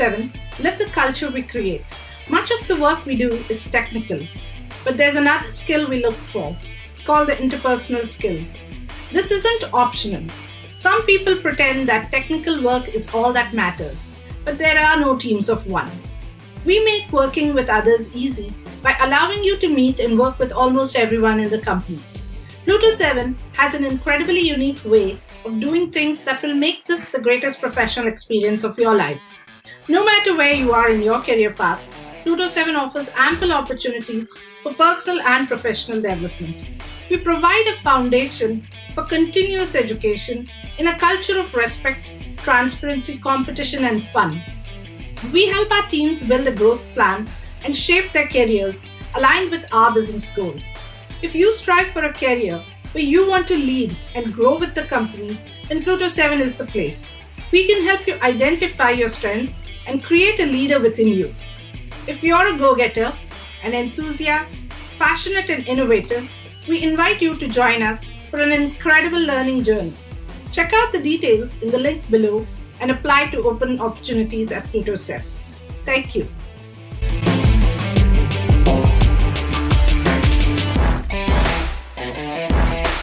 Pluto7 live the culture we create. Much of the work we do is technical, but there's another skill we look for. It's called the interpersonal skill. This isn't optional. Some people pretend that technical work is all that matters, but there are no teams of one. We make working with others easy by allowing you to meet and work with almost everyone in the company. Pluto7 has an incredibly unique way of doing things that will make this the greatest professional experience of your life. No matter where you are in your career path, Pluto7 offers ample opportunities for personal and professional development. We provide a foundation for continuous education in a culture of respect, transparency, competition, and fun. We help our teams build a growth plan and shape their careers aligned with our business goals. If you strive for a career where you want to lead and grow with the company, then Pluto7 is the place. We can help you identify your strengths and create a leader within you. If you're a go-getter, an enthusiast, passionate and innovative, we invite you to join us for an incredible learning journey. Check out the details in the link below and apply to open opportunities at Pluto7. Thank you.